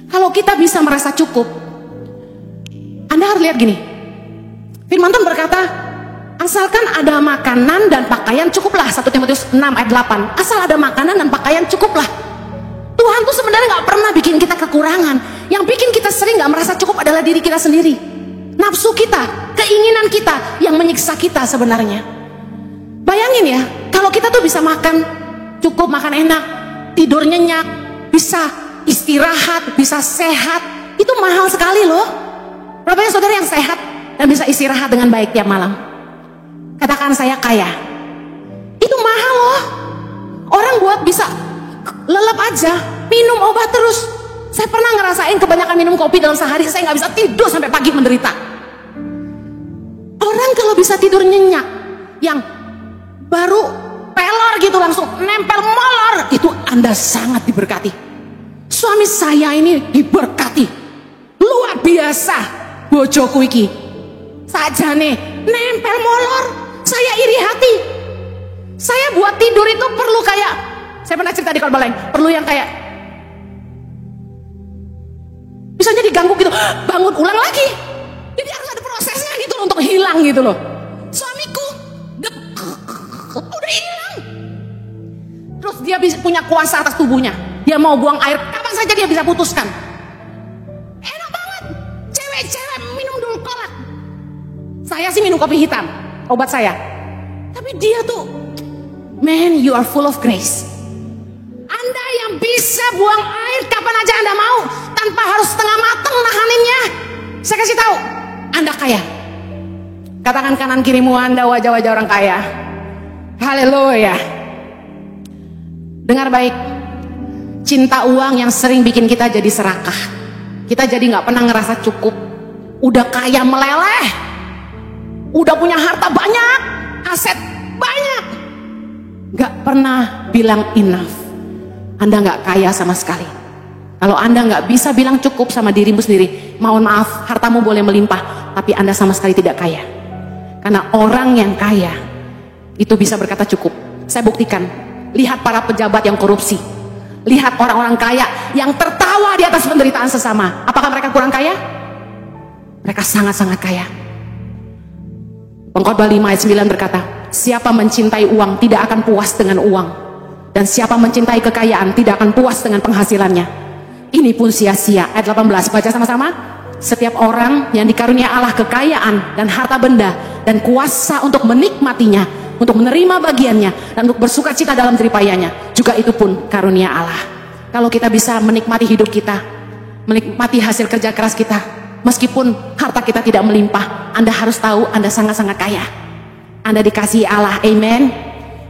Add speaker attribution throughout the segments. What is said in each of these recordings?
Speaker 1: Kalau kita bisa merasa cukup, Anda harus lihat gini. Firman Tuhan berkata, asalkan ada makanan dan pakaian cukuplah. 1 Timotius 6 ayat 8. Asal ada makanan dan pakaian cukuplah. Tuhan tuh sebenarnya gak pernah bikin kita kekurangan. Yang bikin kita sering gak merasa cukup adalah diri kita sendiri. Nafsu kita, keinginan kita yang menyiksa kita sebenarnya. Bayangin ya, kalau kita tuh bisa makan cukup, makan enak, tidur nyenyak, bisa istirahat, bisa sehat, itu mahal sekali loh. Berapa ya saudara yang sehat dan bisa istirahat dengan baik tiap malam? Katakan saya kaya. Itu mahal loh. Orang buat bisa lelap aja, minum obat terus. Saya pernah ngerasain kebanyakan minum kopi dalam sehari, saya gak bisa tidur sampai pagi menderita. Orang kalau bisa tidur nyenyak, yang baru pelor gitu langsung nempel molor, itu Anda sangat diberkati. Suami saya ini diberkati luar biasa. Bojoku iki sajane nempel molor, saya iri hati. Saya buat tidur itu perlu kayak, saya pernah cerita di Korbaleng, perlu yang kayak misalnya diganggu gitu, bangun ulang lagi. Jadi harus ada prosesnya gitu loh, untuk hilang gitu loh. Suamiku udah hilang. Terus dia punya kuasa atas tubuhnya. Dia mau buang air kapan saja dia bisa putuskan. Enak banget. Cewek-cewek minum dulu kolak. Saya sih minum kopi hitam, obat saya. Tapi dia tuh, man, you are full of grace. Anda yang bisa buang air kapan aja Anda mau, tanpa harus setengah mateng nahaninnya. Saya kasih tahu, Anda kaya. Katakan kanan kirimu, Anda wajah-wajah orang kaya. Haleluya. Dengar baik, cinta uang yang sering bikin kita jadi serakah. Kita jadi gak pernah ngerasa cukup. Udah kaya meleleh, udah punya harta banyak, aset banyak, gak pernah bilang enough. Anda gak kaya sama sekali. Kalau Anda gak bisa bilang cukup sama dirimu sendiri, mohon maaf, hartamu boleh melimpah, tapi Anda sama sekali tidak kaya. Karena orang yang kaya itu bisa berkata cukup. Saya buktikan, lihat para pejabat yang korupsi, lihat orang-orang kaya yang tertawa di atas penderitaan sesama. Apakah mereka kurang kaya? Mereka sangat-sangat kaya. Pengkhotbah 5 ayat 9 berkata, siapa mencintai uang tidak akan puas dengan uang, dan siapa mencintai kekayaan tidak akan puas dengan penghasilannya. Ini pun sia-sia. Ayat 18, baca sama-sama. Setiap orang yang dikarunia Allah kekayaan dan harta benda dan kuasa untuk menikmatinya, untuk menerima bagiannya, dan untuk bersuka cita dalam jeripayanya, juga itu pun karunia Allah. Kalau kita bisa menikmati hidup kita, menikmati hasil kerja keras kita, meskipun harta kita tidak melimpah, Anda harus tahu Anda sangat-sangat kaya. Anda dikasihi Allah, amen.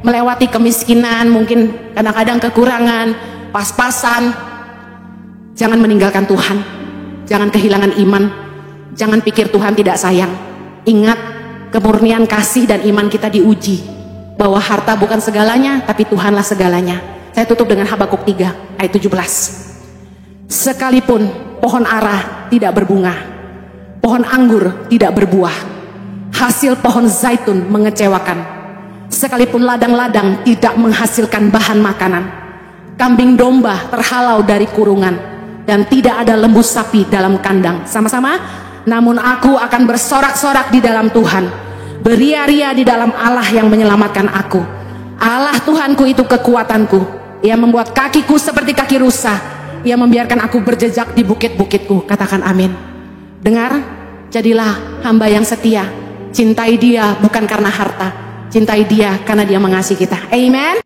Speaker 1: Melewati kemiskinan, mungkin kadang-kadang kekurangan, pas-pasan. Jangan meninggalkan Tuhan, jangan kehilangan iman, jangan pikir Tuhan tidak sayang. Ingat, kemurnian kasih dan iman kita diuji, bahwa harta bukan segalanya, tapi Tuhanlah segalanya. Saya tutup dengan Habakuk 3 ayat 17. Sekalipun pohon ara tidak berbunga, pohon anggur tidak berbuah, hasil pohon zaitun mengecewakan, sekalipun ladang-ladang tidak menghasilkan bahan makanan, kambing domba terhalau dari kurungan, dan tidak ada lembu sapi dalam kandang. Sama-sama, namun aku akan bersorak-sorak di dalam Tuhan, beria-ria di dalam Allah yang menyelamatkan aku. Allah Tuhanku itu kekuatanku. Ia membuat kakiku seperti kaki rusa. Ia membiarkan aku berjejak di bukit-bukitku. Katakan amin. Dengar, jadilah hamba yang setia. Cintai dia bukan karena harta, cintai dia karena dia mengasihi kita. Amen.